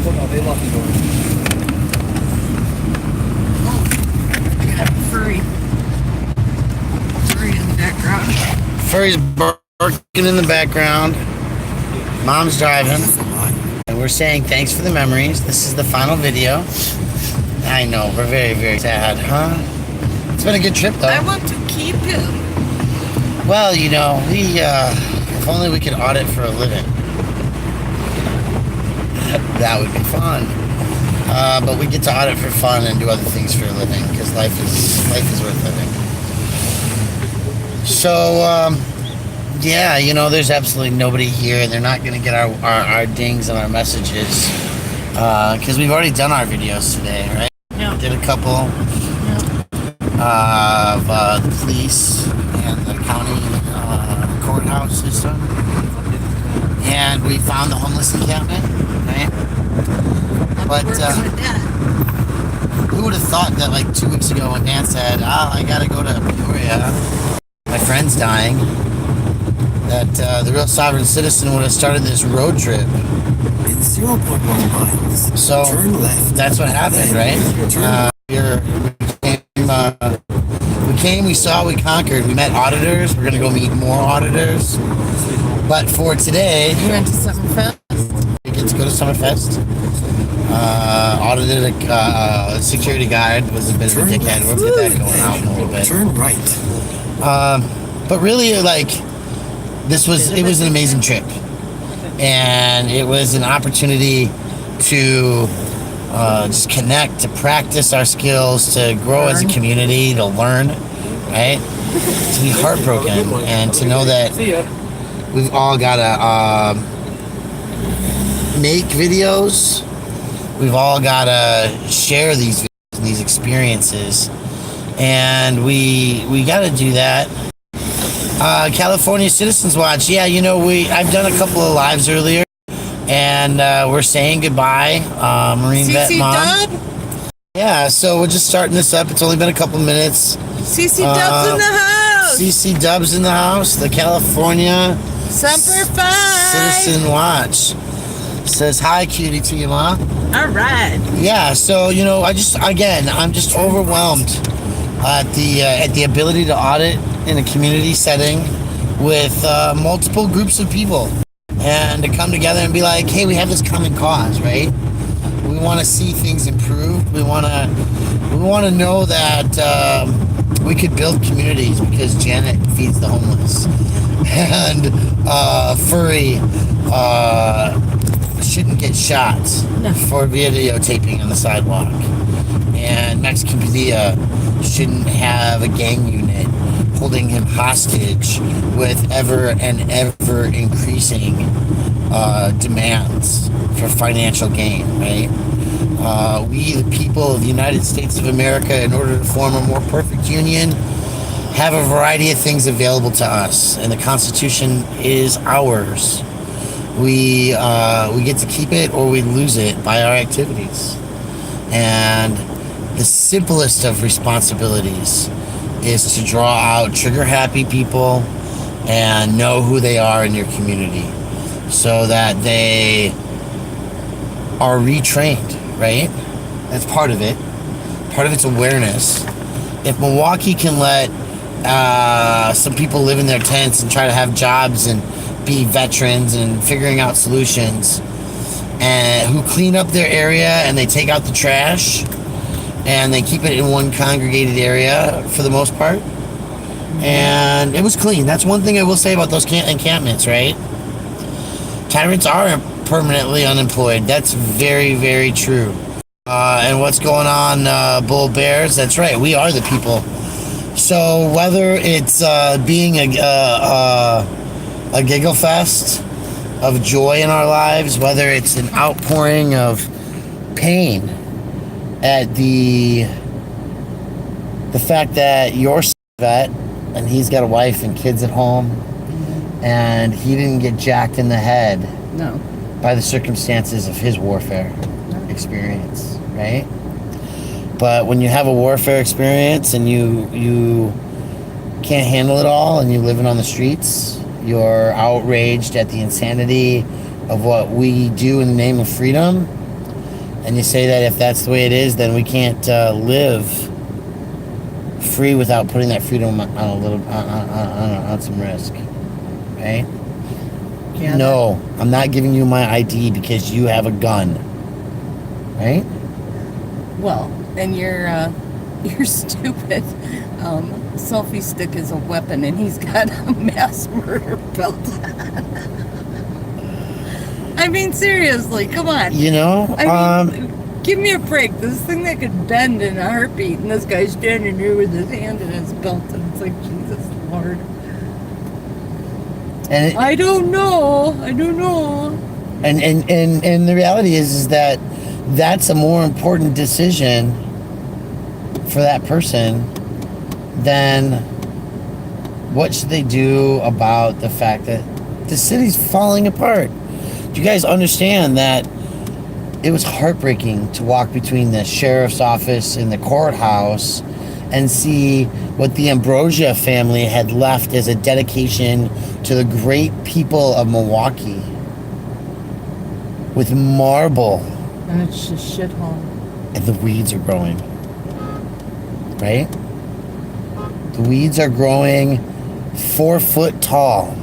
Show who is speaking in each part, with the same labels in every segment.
Speaker 1: Oh no, they locked the door.
Speaker 2: Oh, I got Furry. Furry in the background.
Speaker 3: Furry's barking in the background. Mom's driving. And we're saying thanks for the memories. This is the final video. I know, we're very, very sad, huh? It's been a good trip, though.
Speaker 2: I want to keep him.
Speaker 3: Well, you know, if only we could audit for a living. That would be fun. But we get to audit for fun and do other things for a living because life is worth living. So, yeah, you know, there's absolutely nobody here. They're not going to get our dings and our messages because we've already done our videos today, right?
Speaker 2: Yeah.
Speaker 3: Did a couple of the police and the county courthouse system. And we found the homeless encampment, right? But who would have thought that like 2 weeks ago when Dan said, I gotta go to Peoria, my friend's dying, that the Real Sovereign Citizen would have started this road trip.
Speaker 1: In 0.1 miles,
Speaker 3: So
Speaker 1: turn left.
Speaker 3: that's what happened, right? We saw, we conquered. We met auditors. We're gonna go meet more auditors. But for today,
Speaker 2: You went to Summerfest?
Speaker 3: we get to go to Summerfest. Audited a security guard, was a bit of a dickhead. We'll get that going out in a little bit.
Speaker 1: Turn right.
Speaker 3: But really, like, it was an amazing trip. And it was an opportunity to just connect, to practice our skills, to grow as a community, to learn, right? To be heartbroken and to know that we've all got to make videos. We've all got to share these videos and these experiences. And we got to do that. California Citizens Watch. Yeah, you know, I've done a couple of lives earlier. And we're saying goodbye, Marine Vet Mom.
Speaker 2: Dub?
Speaker 3: Yeah, so we're just starting this up. It's only been a couple minutes.
Speaker 2: CC Dub's in the house.
Speaker 3: CC Dub's in the house. The California
Speaker 2: Semper Fi.
Speaker 3: Citizen Watch says hi, cutie, to you, Ma.
Speaker 2: All right.
Speaker 3: Yeah, so you know, I'm just overwhelmed at the ability to audit in a community setting with multiple groups of people. And to come together and be like, hey, we have this common cause, right? We want to see things improved. We want to know that we could build communities because Janet feeds the homeless, and Furry shouldn't get shot for videotaping on the sidewalk, and Mexican Padilla shouldn't have a gang unit holding him hostage with ever and ever increasing demands for financial gain, right? We, the people of the United States of America, in order to form a more perfect union, have a variety of things available to us, and the Constitution is ours. We get to keep it or we lose it by our activities. And the simplest of responsibilities is to draw out trigger-happy people and know who they are in your community so that they are retrained, right? That's part of it. Part of it's awareness. If Milwaukee can let some people live in their tents and try to have jobs and be veterans and figuring out solutions, and who clean up their area and they take out the trash and they keep it in one congregated area for the most part, and it was clean. That's one thing I will say about those encampments, right? Tyrants are permanently unemployed. That's very, very true. And what's going on, Bull Bears? That's right, we are the people. So whether it's being a giggle fest of joy in our lives, whether it's an outpouring of pain at the fact that you're a vet and he's got a wife and kids at home and he didn't get jacked in the head by the circumstances of his warfare experience, right? But when you have a warfare experience and you can't handle it all and you're living on the streets, you're outraged at the insanity of what we do in the name of freedom, And you say that if that's the way it is, then we can't live free without putting that freedom on a little on some risk, right?
Speaker 2: Yeah.
Speaker 3: No, I'm not giving you my ID because you have a gun, right?
Speaker 2: Well, and you're stupid. Selfie stick is a weapon, and he's got a mass murder belt on. I mean, seriously, come on.
Speaker 3: You know,
Speaker 2: I mean, give me a break. This thing that could bend in a heartbeat, and this guy's standing there with his hand in his belt, and it's like, Jesus Lord.
Speaker 3: and
Speaker 2: I don't know.
Speaker 3: and the reality is that that's a more important decision for that person than what should they do about the fact that the city's falling apart. Do you guys understand that it was heartbreaking to walk between the sheriff's office and the courthouse and see what the Ambrosia family had left as a dedication to the great people of Milwaukee with marble,
Speaker 2: And it's just shithole.
Speaker 3: and the weeds are growing, right? The weeds are growing 4 foot tall,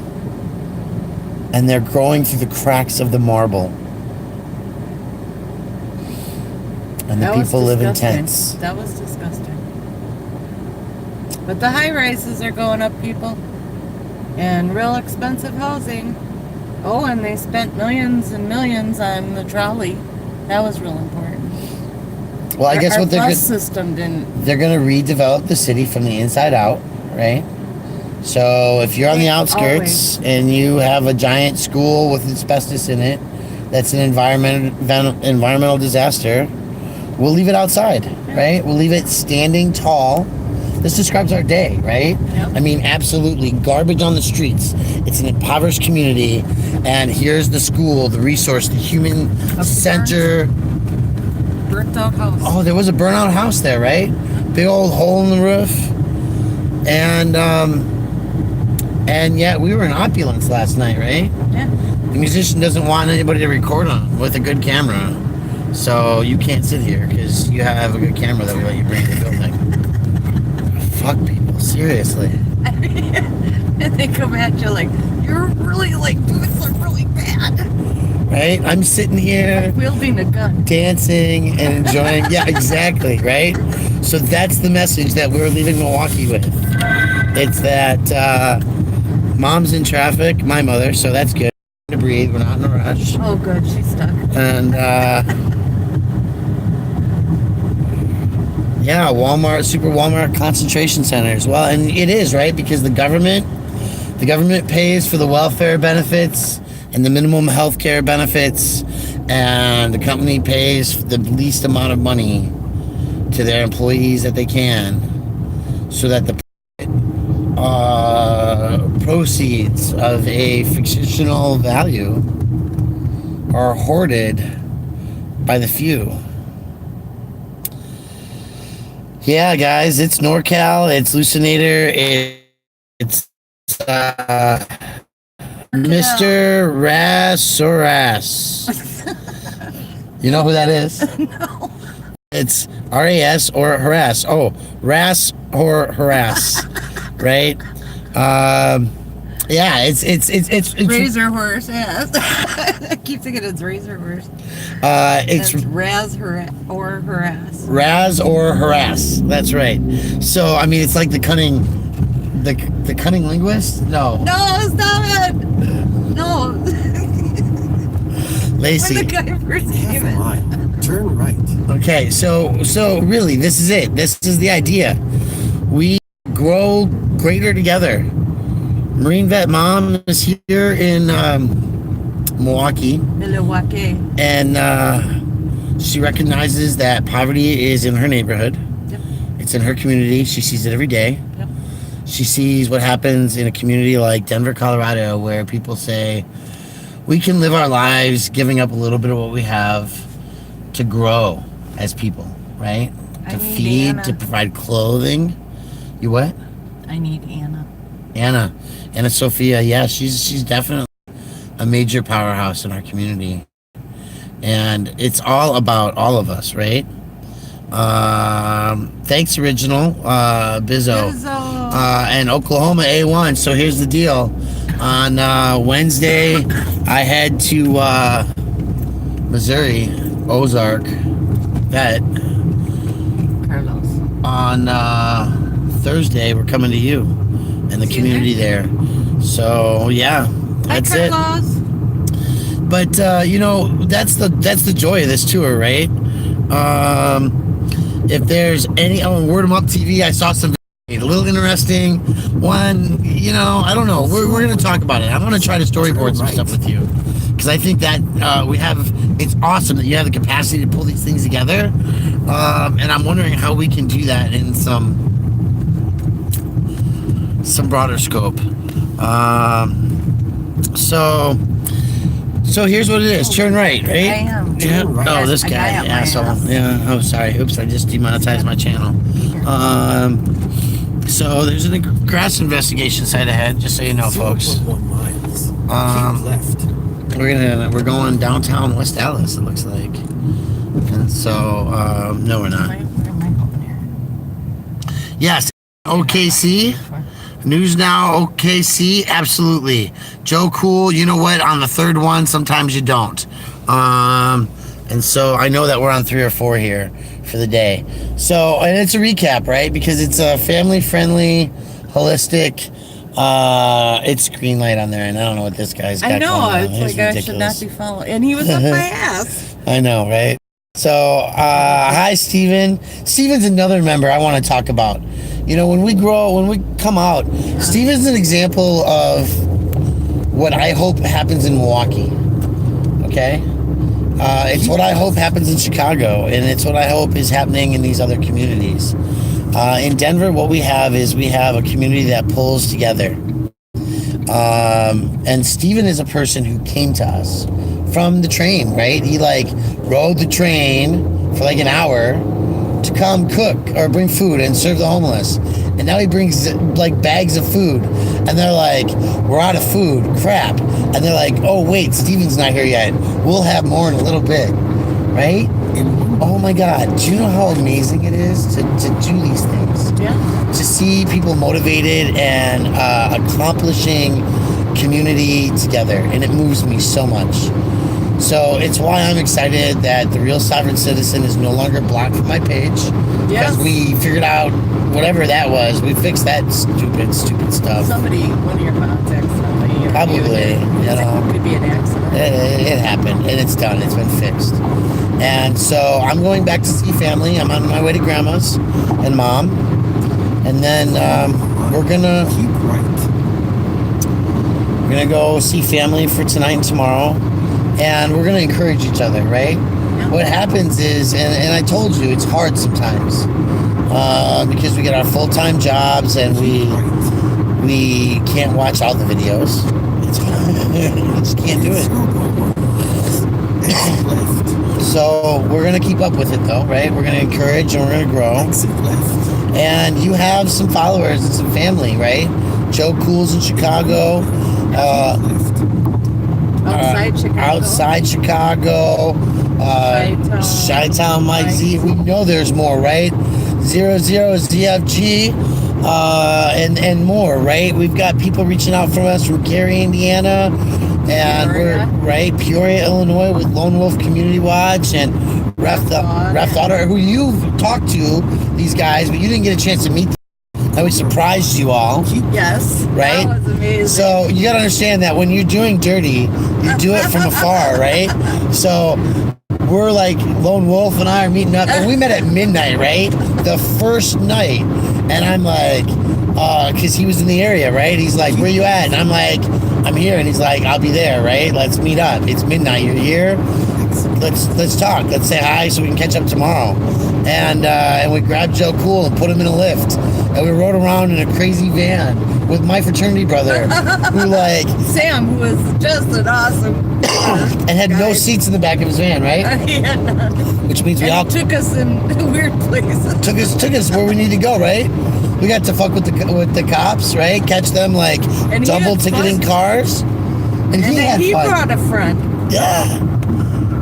Speaker 3: and they're growing through the cracks of the marble. And the
Speaker 2: That was
Speaker 3: people live in
Speaker 2: disgusting.
Speaker 3: tents.
Speaker 2: That was disgusting. But the high rises are going up, people. And real expensive housing. Oh, and they spent millions and millions on the trolley. That was real important.
Speaker 3: Well, I guess
Speaker 2: Our
Speaker 3: what they're
Speaker 2: bus system didn't.
Speaker 3: they're going to redevelop the city from the inside out, right? So if you're on the
Speaker 2: Yeah,
Speaker 3: outskirts and you have a giant school with asbestos in it, that's an environmental disaster. We'll leave it outside, right? We'll leave it standing tall. This describes our day, right?
Speaker 2: Yep.
Speaker 3: I mean, absolutely. Garbage on the streets. It's an impoverished community. And here's the school, the resource, the human center.
Speaker 2: Burnt out house.
Speaker 3: Oh, there was a burnout house there, right? Big old hole in the roof. And yet we were in opulence last night, right?
Speaker 2: Yeah.
Speaker 3: The musician doesn't want anybody to record on with a good camera. So you can't sit here because you have a good camera that will let you bring to the building. Fuck people, seriously.
Speaker 2: And they come at you like, you're really like doing something really bad.
Speaker 3: Right? I'm sitting here
Speaker 2: Wielding a gun.
Speaker 3: dancing and enjoying. Yeah, exactly, right? So that's the message that we're leaving Milwaukee with. It's that mom's in traffic, my mother, so that's good. To breathe, we're not in a rush.
Speaker 2: Oh, good. She's stuck.
Speaker 3: And yeah, Walmart, super Walmart concentration centers. Well, and it is, right? Because the government pays for the welfare benefits and the minimum health care benefits, and the company pays the least amount of money to their employees that they can, so that the proceeds of a fictional value are hoarded by the few. Yeah, guys, it's NorCal, it's Lucinator, it's Mr. Rassoras. You know who that is?
Speaker 2: No.
Speaker 3: It's RAS or harass. Oh, Ras or harass, right? Yeah, it's
Speaker 2: Razor horse, yes. I keep thinking it's razor horse.
Speaker 3: it's
Speaker 2: That's or harass.
Speaker 3: Raz or harass. That's right. So I mean, it's like the cunning linguist. No,
Speaker 2: No, stop it. No.
Speaker 3: Lacey.
Speaker 2: When the guy first came in.
Speaker 1: Line. Turn right.
Speaker 3: Okay, so really, this is it. This is the idea. We grow greater together. Marine Vet Mom is here in Milwaukee, and she recognizes that poverty is in her neighborhood.
Speaker 2: Yep.
Speaker 3: It's in her community. She sees it every day.
Speaker 2: Yep.
Speaker 3: She sees what happens in a community like Denver, Colorado, where people say, we can live our lives giving up a little bit of what we have to grow as people, right?
Speaker 2: I
Speaker 3: To
Speaker 2: need
Speaker 3: feed,
Speaker 2: Anna.
Speaker 3: to provide clothing. You what?
Speaker 2: I need Anna.
Speaker 3: Anna Sophia, yeah, she's definitely a major powerhouse in our community. And it's all about all of us, right? Thanks, Original Bizzo. And Oklahoma A1. So here's the deal. On Wednesday, I head to Missouri, Ozark, Vet.
Speaker 2: Carlos.
Speaker 3: On Thursday, we're coming to you and the community there. So yeah, that's it. But you know, that's the joy of this tour, right? If there's any Word 'em Up TV, I saw some a little interesting one. You know, I don't know. We're going to talk about it. I'm going to try to storyboard some stuff with you because I think that it's awesome that you have the capacity to pull these things together. And I'm wondering how we can do that in some broader scope. So here's what it is. Turn right, right?
Speaker 2: I am.
Speaker 3: Yeah.
Speaker 1: Right.
Speaker 3: Oh, this guy, asshole. Yeah. Oh, sorry. Oops, I just demonetized my channel. So there's a grass investigation site ahead, just so you know, folks.
Speaker 1: 0.1 miles. Keep left.
Speaker 3: We're going downtown West Dallas, it looks like. And so no, we're not.
Speaker 2: Where am I going here?
Speaker 3: Yes, OKC. News Now, OKC, absolutely. Joe Cool, you know what? On the third one, sometimes you don't. And so I know that we're on 3 or 4 here for the day. So, and it's a recap, right? Because it's a family-friendly, holistic. It's green light on there, and I don't know what this guy's got.
Speaker 2: I know.
Speaker 3: going on.
Speaker 2: It's like I should not be following. And he was up my ass.
Speaker 3: I know, right? So, hi, Steven. Steven's another member I want to talk about. You know, when we come out, Steven's an example of what I hope happens in Milwaukee. Okay? It's what I hope happens in Chicago, and it's what I hope is happening in these other communities. In Denver, what we have is we have a community that pulls together. And Steven is a person who came to us from the train, right? He rode the train for like an hour to come cook or bring food and serve the homeless. And now he brings bags of food, and they're like, we're out of food, crap. And they're like, oh wait, Steven's not here yet. We'll have more in a little bit, right? Oh my God, do you know how amazing it is to do these things?
Speaker 2: Yeah.
Speaker 3: To see people motivated and accomplishing community together, and it moves me so much. So it's why I'm excited that the Real Sovereign Citizen is no longer blocked from my page.
Speaker 2: Yes.
Speaker 3: Because we figured out whatever that was. We fixed that stupid stuff.
Speaker 2: Somebody, one of your contacts, somebody.
Speaker 3: Probably, you know.
Speaker 2: It could be an accident.
Speaker 3: It happened, and it's done. It's been fixed. And so I'm going back to see family. I'm on my way to Grandma's and Mom. And then we're gonna
Speaker 1: Keep right.
Speaker 3: go see family for tonight and tomorrow. And we're going to encourage each other, right? Yeah. What happens is, and I told you, it's hard sometimes because we get our full-time jobs and we can't watch all the videos. We just can't do it. So we're going to keep up with it, though, right? We're going to encourage and we're going to grow. And you have some followers and some family, right? Joe Cool's in Chicago. Outside Chicago, Chi-Town Mike Z. We know there's more, right? 00 ZFG, and more, right? We've got people reaching out from us from Gary, Indiana, and Peoria, Illinois, with Lone Wolf Community Watch and Ref Daughter, who you've talked to, these guys, but you didn't get a chance to meet them. And we surprised you all.
Speaker 2: Yes.
Speaker 3: Right?
Speaker 2: That was amazing.
Speaker 3: So you got to understand that when you're doing dirty, you do it from afar, right? So we're like, Lone Wolf and I are meeting up. And we met at midnight, right? The first night. And I'm like, because he was in the area, right? He's like, where you at? And I'm like, I'm here. And he's like, I'll be there, right? Let's meet up. It's midnight. You're here. Let's talk. Let's say hi so we can catch up tomorrow. And we grabbed Joe Cool and put him in a lift. And we rode around in a crazy van with my fraternity brother, who
Speaker 2: Sam, who was just an awesome
Speaker 3: and had no seats in the back of his van, right?
Speaker 2: He had none.
Speaker 3: Which means we all
Speaker 2: took us in weird places.
Speaker 3: Took us where we need to go, right? We got to fuck with the cops, right? Catch them double ticketing cars. And he had
Speaker 2: he
Speaker 3: fun.
Speaker 2: brought a friend.
Speaker 3: Yeah.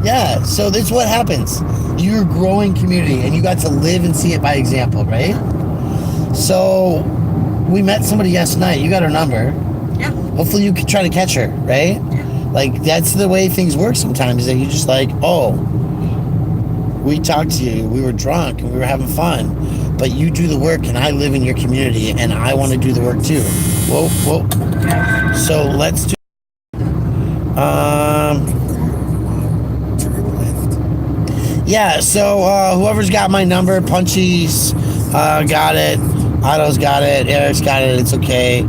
Speaker 3: Yeah, so that's what happens. You're a growing community, and you got to live and see it by example, right? So we met somebody last night. You got her number.
Speaker 2: Yeah.
Speaker 3: Hopefully you can try to catch her, right?
Speaker 2: Yeah.
Speaker 3: Like, that's the way things work sometimes. That you just like, oh, we talked to you. We were drunk and we were having fun. But you do the work, and I live in your community, and I want to do the work too. Whoa, whoa. So let's do.
Speaker 1: Turn left.
Speaker 3: Yeah, so whoever's got my number, Punchy's got it, Otto's got it, Eric's got it, it's okay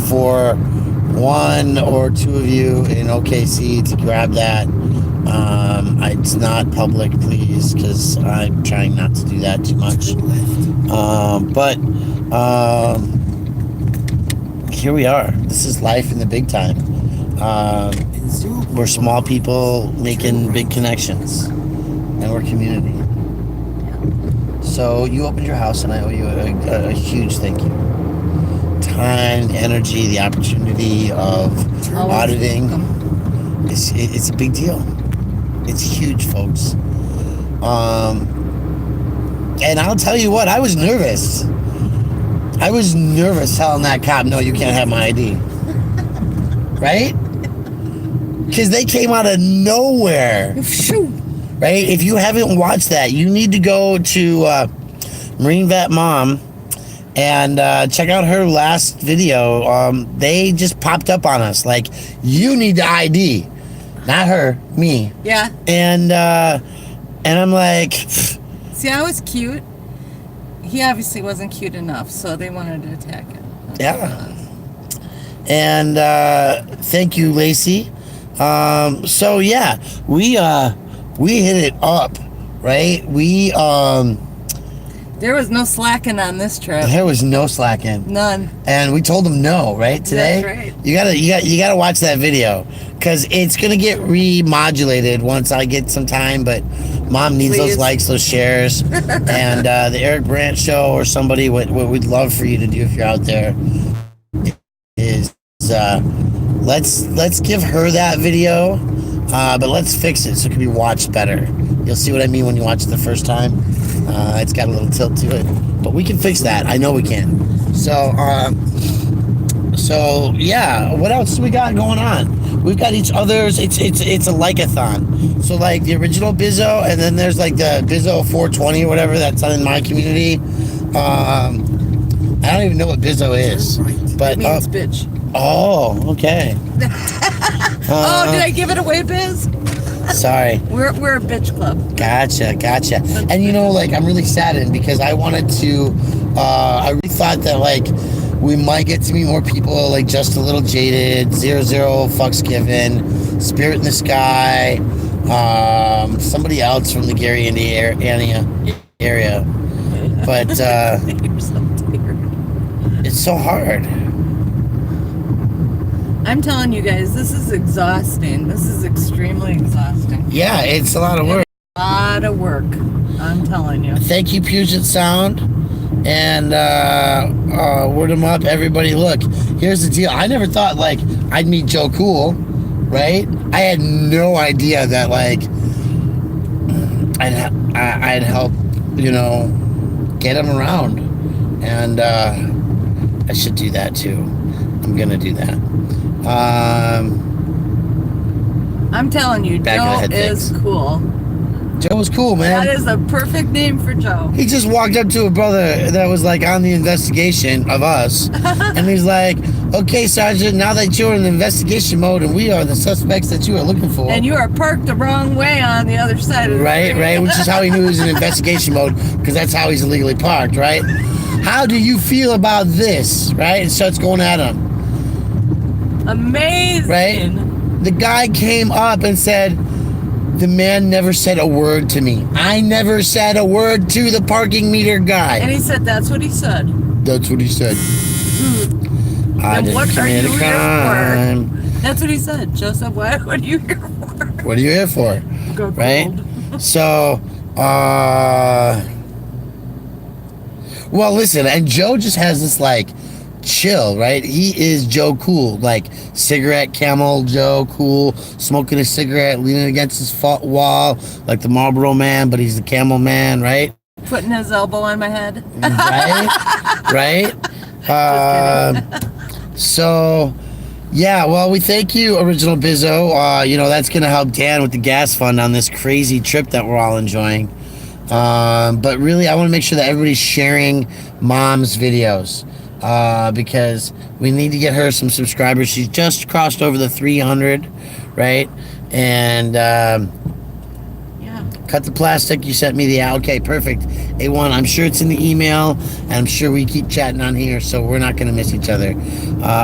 Speaker 3: for one or two of you in OKC to grab that. It's not public, please, because I'm trying not to do that too much. But here we are. This is life in the big time. We're small people making big connections, and we're community. So you opened your house, and I owe you a huge thank you. Time, energy, the opportunity of auditing. It's a big deal. It's huge, folks. And I'll tell you what, I was nervous. I was nervous telling that cop, no, you can't have my ID. Right? Because they came out of nowhere. Right? If you haven't watched that, you need to go to Marine Vet Mom and check out her last video. They just popped up on us like, you need the ID. Not her, me.
Speaker 2: Yeah.
Speaker 3: And I'm like,
Speaker 2: See, I was cute. He obviously wasn't cute enough, so they wanted to attack him.
Speaker 3: yeah. And thank you, Lacey. So yeah, we hit it up, right?
Speaker 2: There was no slacking on this trip.
Speaker 3: There was no slacking.
Speaker 2: None.
Speaker 3: And we told them no, right? Today.
Speaker 2: That's right.
Speaker 3: You gotta watch that video, because it's gonna get remodulated once I get some time. But Mom needs
Speaker 2: Please.
Speaker 3: those likes, those shares, and the Eric Brandt Show or somebody. What we'd love for you to do if you're out there is let's give her that video, but let's fix it so it can be watched better. You'll see what I mean when you watch it the first time. It's got a little tilt to it, but we can fix that. I know we can. So yeah. What else do we got going on? We've got each other's. It's a like-a-thon. So like the original Bizzo, and then there's like the Bizzo 420 or whatever that's in my community. I don't even know what Bizzo is, but
Speaker 2: It means bitch.
Speaker 3: oh, okay.
Speaker 2: Oh, did I give it away, Biz?
Speaker 3: Sorry.
Speaker 2: We're a bitch club.
Speaker 3: Gotcha. And you know, like, I'm really saddened because I wanted to, I really thought that, like, we might get to meet more people, like Just a Little Jaded, 00 Fucks Given, Spirit in the Sky, somebody else from the Gary, Indiana area. But
Speaker 2: You're so tired.
Speaker 3: it's so hard.
Speaker 2: I'm telling you guys, this is exhausting. This is extremely exhausting.
Speaker 3: Yeah, it's a lot of work.
Speaker 2: A lot of work. I'm telling you.
Speaker 3: Thank you, Puget Sound. And word them up, everybody. Look, here's the deal. I never thought, like, I'd meet Joe Cool, right? I had no idea that, like, I'd help, you know, get him around. And I should do that too. I'm gonna do that.
Speaker 2: I'm telling you,
Speaker 3: Back of
Speaker 2: Joe
Speaker 3: the head
Speaker 2: is
Speaker 3: things.
Speaker 2: cool.
Speaker 3: Joe was cool, man.
Speaker 2: That is a perfect name for Joe.
Speaker 3: He just walked up to a brother that was like on the investigation of us, and he's like, "Okay, Sergeant, now that you're in investigation mode and we are the suspects that you are looking for."
Speaker 2: And you are parked the wrong way on the other side of the
Speaker 3: Right,
Speaker 2: street.
Speaker 3: right, which is how he knew he was in investigation mode, because that's how he's illegally parked, right? How do you feel about this, right? And starts going at him,
Speaker 2: Amazing.
Speaker 3: right? The guy came up and said, "The man never said a word to me. I never said a word to the parking meter guy."
Speaker 2: And he said, that's what he said.
Speaker 3: That's what he said. I
Speaker 2: Then
Speaker 3: didn't
Speaker 2: what are
Speaker 3: commit
Speaker 2: you
Speaker 3: a
Speaker 2: here
Speaker 3: crime.
Speaker 2: for? That's what he said. Joseph, what are you here for?
Speaker 3: What are you here for?
Speaker 2: Go
Speaker 3: Right?
Speaker 2: cold.
Speaker 3: So, well, listen, and Joe just has this, like, chill, right? He is Joe Cool, like cigarette camel Joe Cool, smoking a cigarette, leaning against his wall, like the Marlboro Man, but he's the Camel Man, right?
Speaker 2: Putting his elbow on my head.
Speaker 3: Right? So, yeah, well, we thank you, Original Bizzo. That's going to help Dan with the gas fund on this crazy trip that we're all enjoying. But really, I want to make sure that everybody's sharing Mom's videos because we need to get her some subscribers. She's just crossed over the 300, right? And cut the plastic. You sent me the okay, perfect. A1. I'm sure it's in the email, and I'm sure we keep chatting on here, so we're not going to miss each other.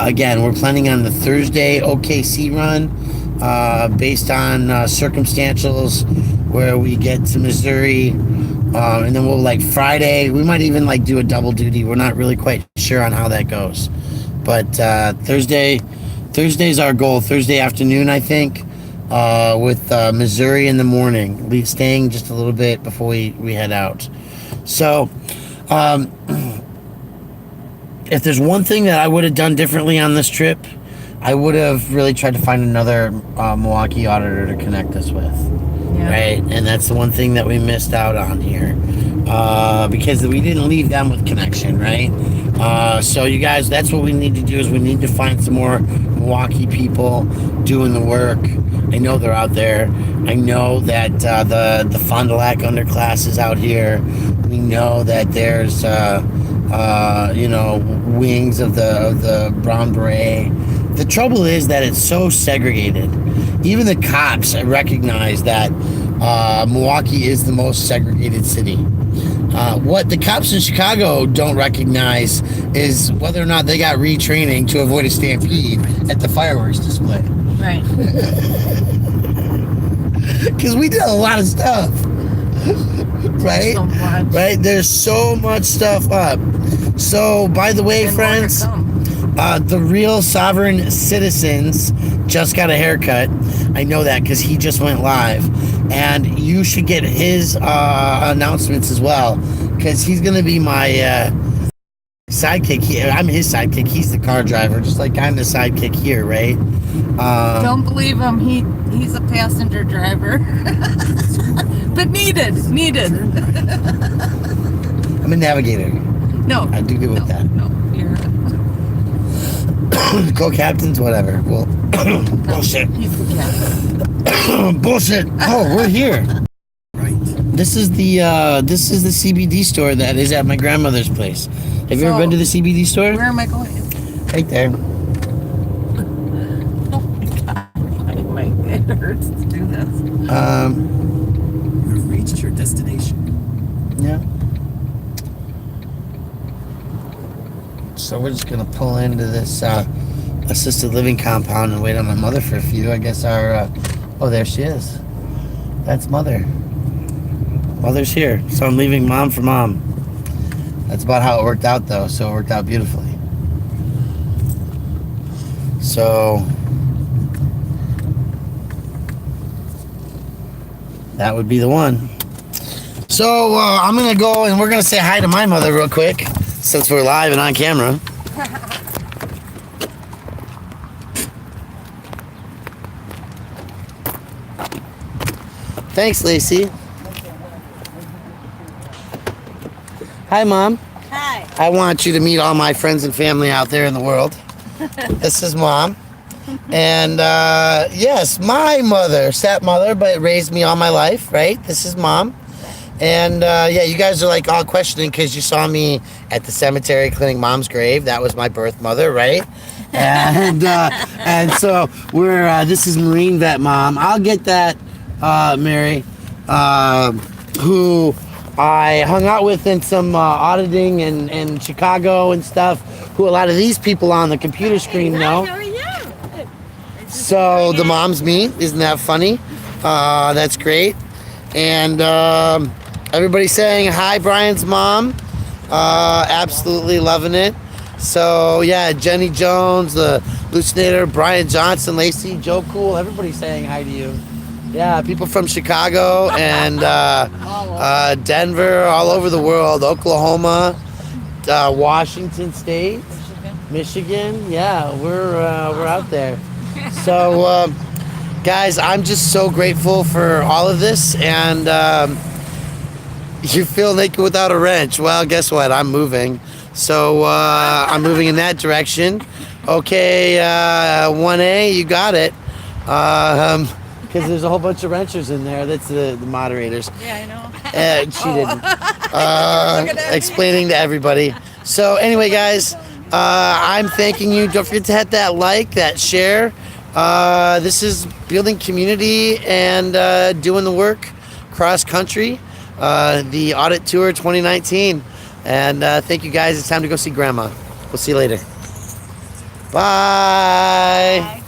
Speaker 3: Again, we're planning on the Thursday OKC run based on circumstantials where we get to Missouri, and then we'll Friday. We might even do a double duty. We're not really quite sure on how that goes, but Thursday's our goal. Thursday afternoon, I think. With Missouri in the morning, staying just a little bit before we head out. So, if there's one thing that I would have done differently on this trip, I would have really tried to find another Milwaukee auditor to connect us with. Yeah. Right? And that's the one thing that we missed out on here. Because we didn't leave them with connection, right? So you guys, that's what we need to do is we need to find some more Milwaukee people doing the work. I know they're out there. I know that the Fond du Lac underclass is out here. We know that there's wings of the Brown Beret. The trouble is that it's so segregated. Even the cops recognize that Milwaukee is the most segregated city. What the cops in Chicago don't recognize is whether or not they got retraining to avoid a stampede at the fireworks display.
Speaker 2: Right.
Speaker 3: Because we did a lot of stuff. Right?
Speaker 2: So much.
Speaker 3: Right? There's so much stuff up. So, by the way, friends, the Real Sovereign Citizens just got a haircut. I know that because he just went live. And you should get his announcements as well, because he's going to be my sidekick. I'm his sidekick. He's the car driver, just like I'm the sidekick here, right?
Speaker 2: Don't believe him. He's a passenger driver. But needed.
Speaker 3: I'm a navigator.
Speaker 2: No.
Speaker 3: I do good with that.
Speaker 2: No, you're...
Speaker 3: Co-captains, whatever. Well, bullshit.
Speaker 2: He's the captain.
Speaker 3: Bullshit. Oh, we're here.
Speaker 1: Right.
Speaker 3: This is the CBD store that is at my grandmother's place. Have you ever been to the CBD store?
Speaker 2: Where am I going?
Speaker 3: Right there.
Speaker 2: Oh my god. It hurts to do this.
Speaker 1: You've reached your destination.
Speaker 3: Yeah. So we're just gonna pull into this assisted living compound and wait on my mother for a few. I guess our oh, there she is. That's Mother. Mother's here. So I'm leaving Mom for Mom. That's about how it worked out, though. So it worked out beautifully. So that would be the one. So I'm gonna go and we're gonna say hi to my mother real quick, since we're live and on camera. Thanks, Lacey. Hi, Mom.
Speaker 2: Hi.
Speaker 3: I want you to meet all my friends and family out there in the world. This is Mom. And yes, my mother, stepmother, but raised me all my life, right? This is Mom. And yeah, you guys are all questioning because you saw me at the cemetery cleaning Mom's grave. That was my birth mother, right? And so we're this is Marine Vet Mom. I'll get that Mary, who I hung out with in some auditing in Chicago and stuff, who a lot of these people on the computer screen know.
Speaker 2: How are you?
Speaker 3: So the mom's me. Isn't that funny? That's great. And everybody's saying hi, Brian's mom. Absolutely loving it. So yeah, Jenny Jones, the Lucinator, Brian Johnson, Lacey, Joe Cool, everybody's saying hi to you. Yeah, people from Chicago and Denver, all over the world, Oklahoma, Washington State. Michigan. Yeah, we're out there. So, guys, I'm just so grateful for all of this. And you feel naked without a wrench. Well, guess what? I'm moving. So I'm moving in that direction. Okay, 1A, you got it. Because there's a whole bunch of wrenchers in there. That's the moderators.
Speaker 2: Yeah, I know.
Speaker 3: She didn't. Explaining to everybody. So anyway, guys, I'm thanking you. Don't forget to hit that like, that share. This is building community and doing the work cross country. The audit tour 2019. And thank you guys. It's time to go see Grandma. We'll see you later. Bye.